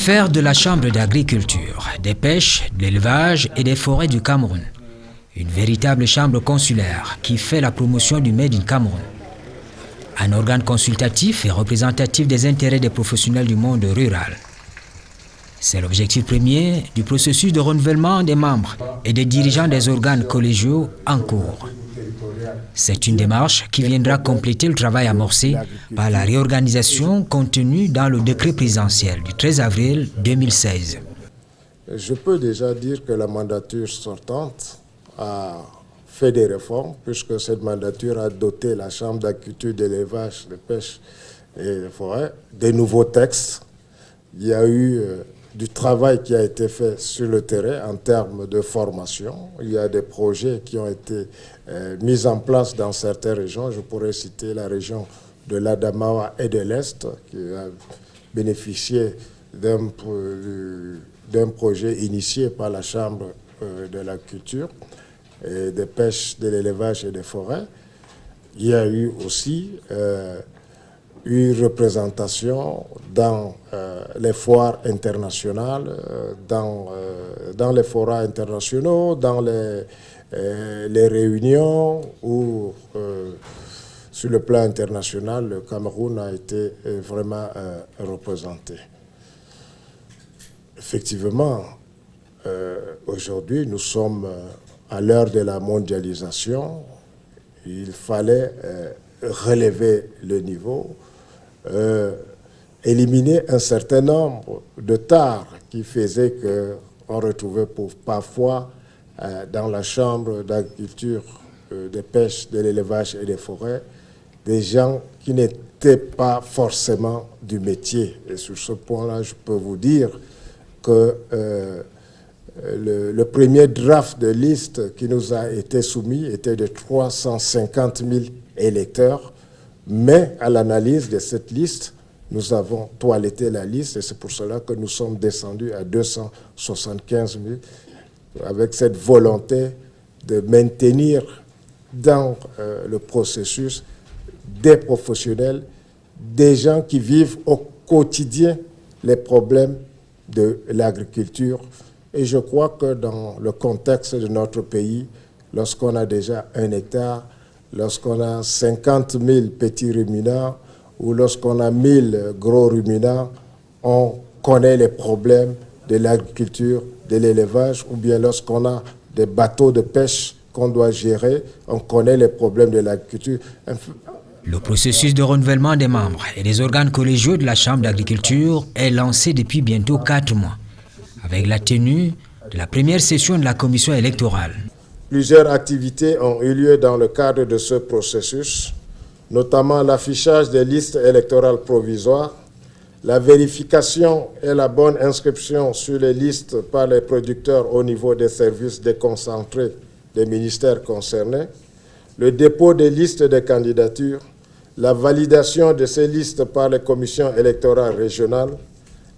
L'affaire de la Chambre d'agriculture, des pêches, de l'élevage et des forêts du Cameroun. Une véritable chambre consulaire qui fait la promotion du Made in Cameroun. Un organe consultatif et représentatif des intérêts des professionnels du monde rural. C'est l'objectif premier du processus de renouvellement des membres et des dirigeants des organes collégiaux en cours. C'est une démarche qui viendra compléter le travail amorcé par la réorganisation contenue dans le décret présidentiel du 13 avril 2016. Je peux déjà dire que la mandature sortante a fait des réformes, puisque cette mandature a doté la Chambre d'agriculture, d'élevage, de pêche et de forêt des nouveaux textes. Il y a eu du travail qui a été fait sur le terrain en termes de formation. Il y a des projets qui ont été mis en place dans certaines régions. Je pourrais citer la région de l'Adamawa et de l'Est, qui a bénéficié d'un projet initié par la Chambre de l'agriculture, et des pêches, de l'élevage et des forêts. Il y a eu aussi une représentation dans les foires internationales, dans les forats internationaux, dans les réunions où, sur le plan international, le Cameroun a été vraiment représenté. Effectivement, aujourd'hui, nous sommes à l'heure de la mondialisation. Il fallait relever le niveau, éliminer un certain nombre de tares qui faisaient qu'on retrouvait parfois dans la Chambre d'agriculture, de pêche, de l'élevage et des forêts, des gens qui n'étaient pas forcément du métier. Et sur ce point-là, je peux vous dire que le premier draft de liste qui nous a été soumis était de 350 000 électeurs, mais à l'analyse de cette liste, nous avons toiletté la liste et c'est pour cela que nous sommes descendus à 275 000 avec cette volonté de maintenir dans le processus des professionnels, des gens qui vivent au quotidien les problèmes de l'agriculture. Et je crois que dans le contexte de notre pays, lorsqu'on a déjà 1 hectare, lorsqu'on a 50 000 petits ruminants ou lorsqu'on a 1000 gros ruminants, on connaît les problèmes de l'agriculture, de l'élevage, ou bien lorsqu'on a des bateaux de pêche qu'on doit gérer, on connaît les problèmes de l'agriculture. Le processus de renouvellement des membres et des organes collégiaux de la Chambre d'agriculture est lancé depuis bientôt 4 mois, avec la tenue de la première session de la commission électorale. Plusieurs activités ont eu lieu dans le cadre de ce processus, notamment l'affichage des listes électorales provisoires, la vérification et la bonne inscription sur les listes par les producteurs au niveau des services déconcentrés des ministères concernés, le dépôt des listes de candidatures, la validation de ces listes par les commissions électorales régionales,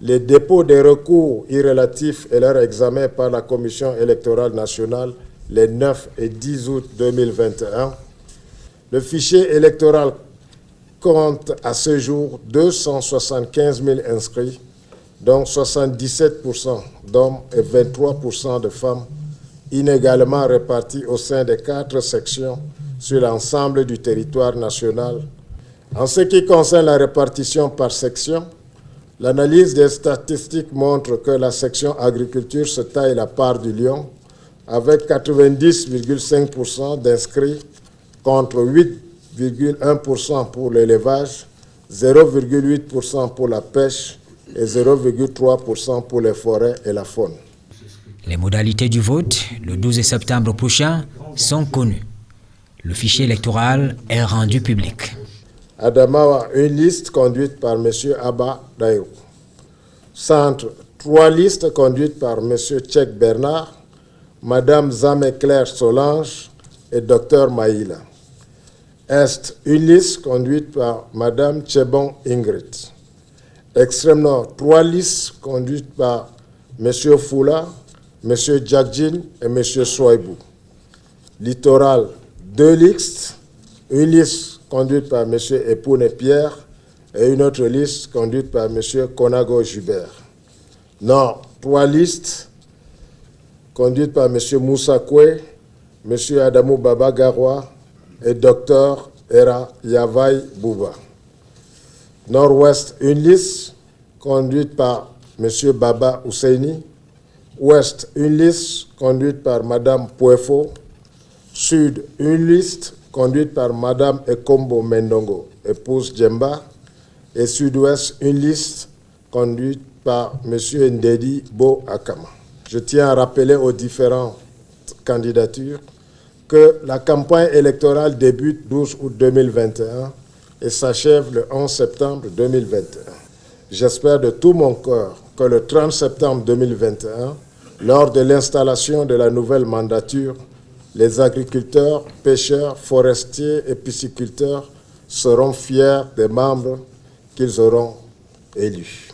les dépôts des recours irrélatifs et leur examen par la commission électorale nationale les 9 et 10 août 2021. Le fichier électoral compte à ce jour 275 000 inscrits, dont 77% d'hommes et 23% de femmes, inégalement répartis au sein des 4 sections sur l'ensemble du territoire national. En ce qui concerne la répartition par section, l'analyse des statistiques montre que la section agriculture se taille la part du lion avec 90,5% d'inscrits contre 8,1% pour l'élevage, 0,8% pour la pêche et 0,3% pour les forêts et la faune. Les modalités du vote, le 12 septembre prochain, sont connues. Le fichier électoral est rendu public. Adamawa, une liste conduite par M. Abba Daïrou. Centre, 3 listes conduites par M. Tchèque Bernard, Mme Zame Claire Solange et Dr Maïla. Est, une liste conduite par Mme Tchebon Ingrid. Extrême Nord, 3 listes conduites par M. Foula, M. Djadjin et M. Souaibou. Littoral, 2 listes, une liste conduite par M. Epoune Pierre et une autre liste conduite par M. Konago Jubert. Non, 3 listes conduites par M. Moussa Koué, M. Adamou Baba Garoua et Dr Era Yavaï Bouba. Nord-Ouest, une liste conduite par M. Baba Ousseini. Ouest, une liste conduite par Mme Pouefo. Sud, une liste conduite par Mme Ekombo Mendongo, épouse Djemba. Et Sud-Ouest, une liste conduite par M. Ndedi Bo Akama. Je tiens à rappeler aux différentes candidatures que la campagne électorale débute 12 août 2021 et s'achève le 11 septembre 2021. J'espère de tout mon cœur que le 30 septembre 2021, lors de l'installation de la nouvelle mandature, les agriculteurs, pêcheurs, forestiers et pisciculteurs seront fiers des membres qu'ils auront élus.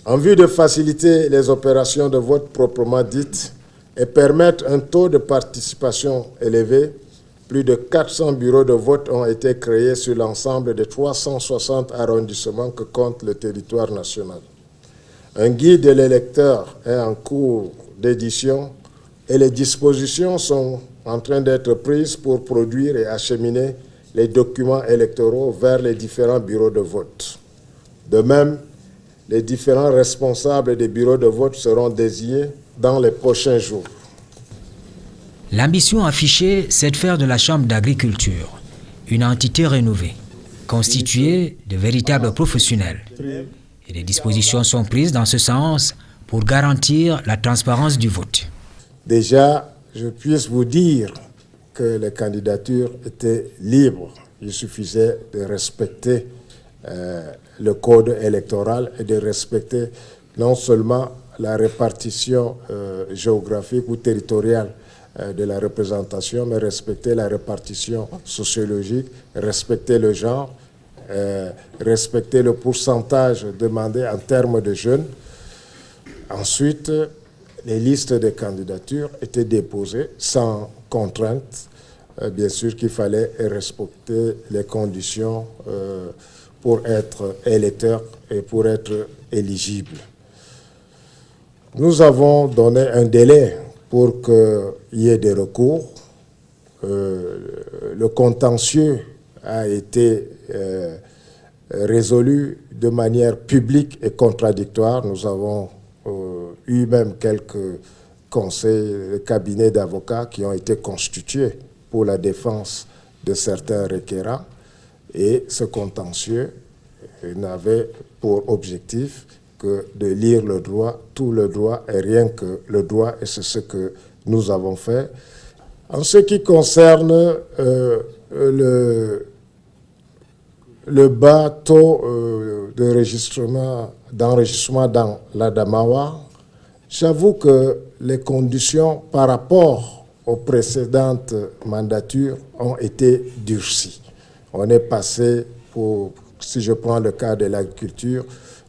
En vue de faciliter les opérations de vote proprement dites et permettre un taux de participation élevé, plus de 400 bureaux de vote ont été créés sur l'ensemble des 360 arrondissements que compte le territoire national. Un guide de l'électeur est en cours d'édition et les dispositions sont en train d'être prises pour produire et acheminer les documents électoraux vers les différents bureaux de vote. De même, les différents responsables des bureaux de vote seront désignés dans les prochains jours. L'ambition affichée, c'est de faire de la Chambre d'agriculture une entité rénovée, constituée de véritables professionnels. Et des dispositions sont prises dans ce sens pour garantir la transparence du vote. Déjà, je puisse vous dire que les candidatures étaient libres. Il suffisait de respecter le code électoral et de respecter non seulement la répartition géographique ou territoriale de la représentation, mais respecter la répartition sociologique, respecter le genre, respecter le pourcentage demandé en termes de jeunes. Ensuite, les listes de candidatures étaient déposées sans contrainte. Bien sûr qu'il fallait respecter les conditions pour être électeur et pour être éligible. Nous avons donné un délai pour qu'il y ait des recours. Le contentieux a été résolu de manière publique et contradictoire. Nous avons eu même quelques conseils, cabinets d'avocats qui ont été constitués pour la défense de certains requérants. Et ce contentieux n'avait pour objectif que de lire le droit, tout le droit et rien que le droit, et c'est ce que nous avons fait. En ce qui concerne le bas taux d'enregistrement dans l'Adamawa, j'avoue que les conditions par rapport aux précédentes mandatures ont été durcies. On est passé, si je prends le cas de l'agriculture,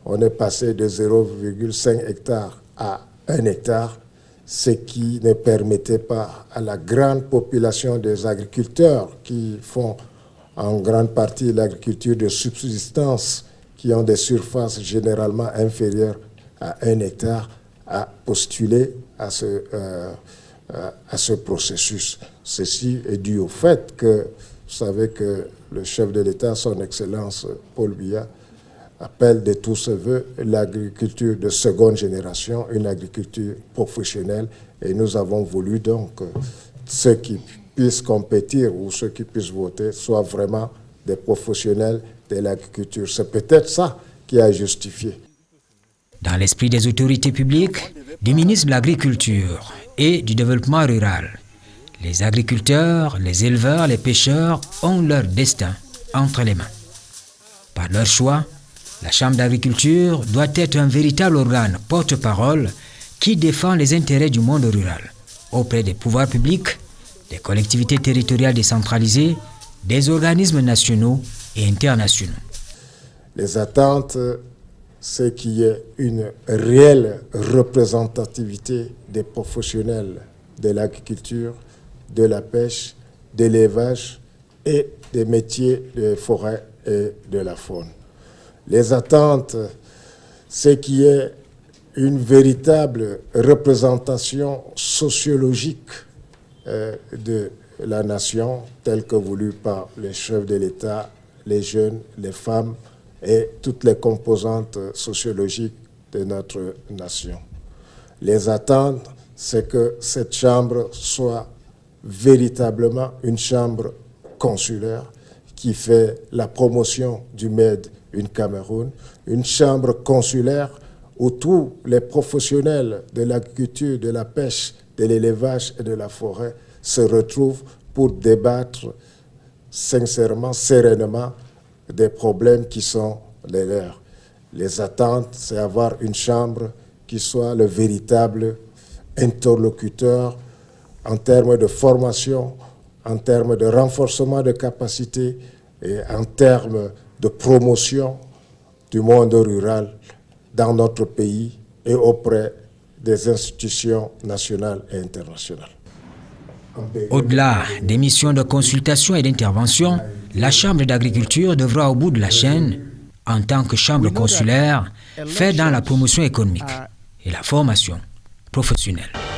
on est passé de 0,5 hectares à 1 hectare, ce qui ne permettait pas à la grande population des agriculteurs qui font en grande partie l'agriculture de subsistance, qui ont des surfaces généralement inférieures à 1 hectare, à postuler à ce processus. Ceci est dû au fait que vous savez que le chef de l'État, son Excellence Paul Biya, appelle de tous ses voeux l'agriculture de seconde génération, une agriculture professionnelle. Et nous avons voulu donc ceux qui puissent compétir ou ceux qui puissent voter soient vraiment des professionnels de l'agriculture. C'est peut-être ça qui a justifié. Dans l'esprit des autorités publiques, du ministre de l'Agriculture et du Développement rural, les agriculteurs, les éleveurs, les pêcheurs ont leur destin entre les mains. Par leur choix, la Chambre d'agriculture doit être un véritable organe porte-parole qui défend les intérêts du monde rural auprès des pouvoirs publics, des collectivités territoriales décentralisées, des organismes nationaux et internationaux. Les attentes, c'est qu'il y ait une réelle représentativité des professionnels de l'agriculture, de la pêche, de l'élevage et des métiers de forêt et de la faune. Les attentes, c'est qu'il y ait une véritable représentation sociologique de la nation telle que voulue par les chefs de l'État, les jeunes, les femmes et toutes les composantes sociologiques de notre nation. Les attentes, c'est que cette chambre soit véritablement une chambre consulaire qui fait la promotion du Made in Cameroun, une chambre consulaire où tous les professionnels de l'agriculture, de la pêche, de l'élevage et de la forêt se retrouvent pour débattre sincèrement, sereinement des problèmes qui sont les leurs. Les attentes, c'est avoir une chambre qui soit le véritable interlocuteur en termes de formation, en termes de renforcement de capacités et en termes de promotion du monde rural dans notre pays et auprès des institutions nationales et internationales. Au-delà des missions de consultation et d'intervention, la Chambre d'agriculture devra au bout de la chaîne, en tant que chambre consulaire, faire dans la promotion économique et la formation professionnelle.